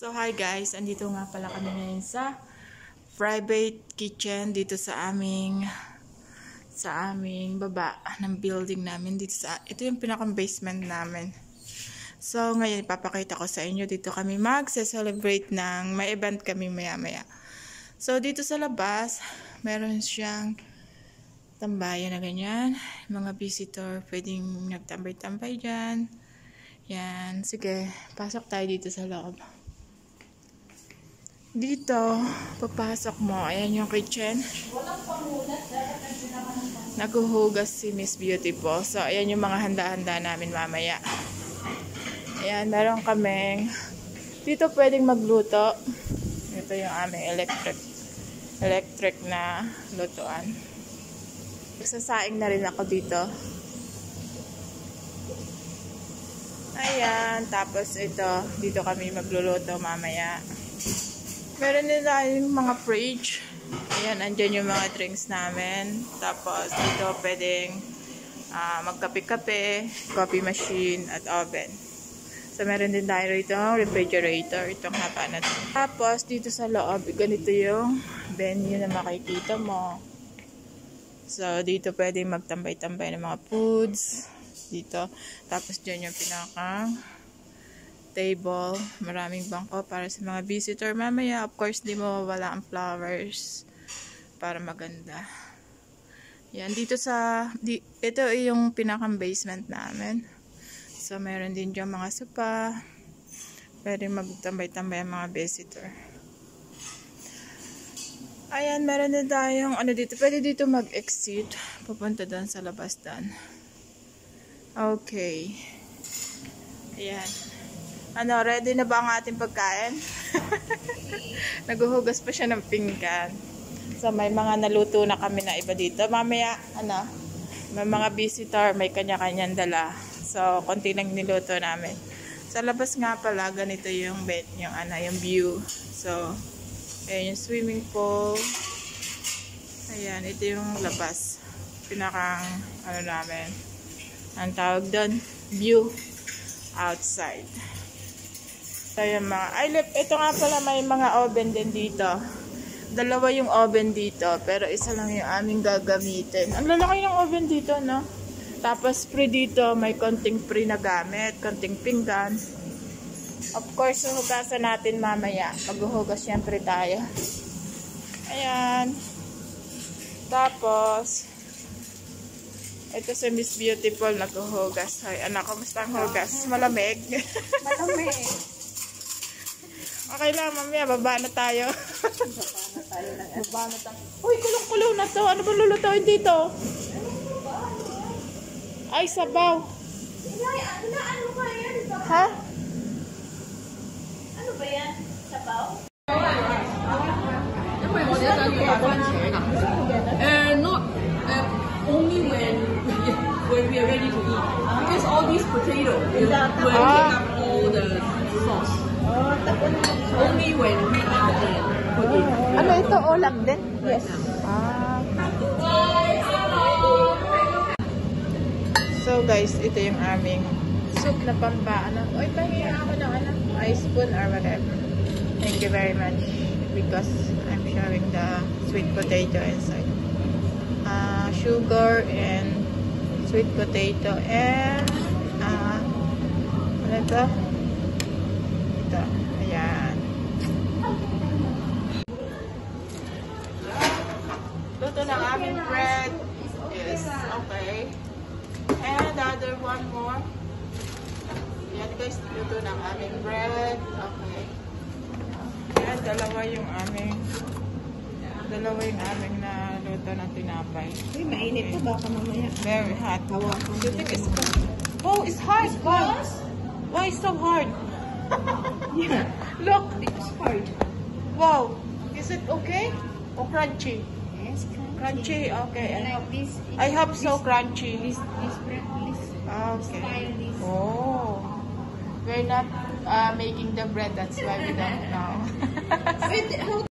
So hi guys, andito nga pala kami ngayon sa private kitchen dito sa aming baba ng building namin dito sa ito yung pinakang basement namin. So ngayon ipapakita ko sa inyo, dito kami magse-celebrate ng may event kami maya-maya. So dito sa labas, meron siyang tambayan na ganyan, mga visitor pwedeng nagtambay-tambay diyan. Yan, sige, pasok tayo dito sa loob. Dito, papasok mo, ayan yung kitchen. Naghuhugas si Miss Beautiful. So, ayan yung mga handa-handa namin mamaya. Ayan, meron kaming, dito pwedeng magluto. Ito yung aming electric na lutuan. Nagsasaing na rin ako dito. Ayan, tapos ito, dito kami magluluto mamaya. Meron din tayong mga fridge. Ayan, andyan yung mga drinks namin. Tapos dito pwedeng magkape-kape, coffee machine at oven. So meron din tayo rito refrigerator, itong haba na ito. Tapos dito sa loob, ganito yung venue na makikita mo. So dito pwedeng magtambay-tambay ng mga foods. Dito. Tapos dyan yung pinakang table. Maraming bangko para sa mga visitor. Mamaya, of course, di mawawala ang flowers para maganda. Yan. Dito ito yung pinakang basement namin. So, meron din dyan mga sopa. Pwede magtambay-tambay ang mga visitor. Ayan, meron din tayong dito. Pwede dito mag-exit. Pupunta doon sa labas doon. Okay. Ayan. Ready na ba ang ating pagkain? Naghuhugas pa siya ng pinggan. So, may mga naluto na kami na iba dito. Mamaya, may mga visitor, may kanya-kanyang dala. So, konti lang niluto namin. Sa labas nga pala, ganito yung view. So, ayan yung swimming pool. Ayan, ito yung labas. Pinakang, namin. Ang tawag doon, view outside. So, yung ito nga pala, may mga oven din dito. Dalawa yung oven dito, pero isa lang yung aming gagamitin. Ang lalaki ng oven dito, no? Tapos, free dito, may konting free na gamit, konting pinggan. Of course, hugasan natin mamaya. Maghuhugas syempre tayo. Ayan. Tapos, ito si Miss Beautiful naghuhugas. Ay, anak, kumusta ang hugas? Malamig? Malamig. Okay lang, mamaya, baba na tayo. Baba na tayo. Uy, kulong-kulong na to. Ano ba lulutuin dito? Ay, sabaw. Ano ba yan? Ha? Ano ba yan? Sabaw? Not only when we are ready to eat, because all these potatoes will take up all the sauce. Only when we put it. Ano ito? Olam din? Yes. So guys, ito yung aming soup na pamba. Oy, pahingi ako ng ice spoon or whatever. Thank you very much because I'm showing the sweet potato inside. Sugar and sweet potato and ano ito? Ito. Ayan. Luto ng aming bread. Yes. Okay. And other one more. Ayan guys, luto ng aming bread. Okay. Ayan, dalawa yung aming na luto ng tinapay. Uy, mainit pa baka mamaya. Very hot. Hawakan. You think it's oh, it's hard. Why? Why is so hard? Yeah. Look, It's hard. wow. Is it okay? Or crunchy? Yes, Crunchy, okay. Like this. I hope so crunchy. This bread, this Okay. style, this. Oh. We're not making the bread, that's why we don't know. Wait, how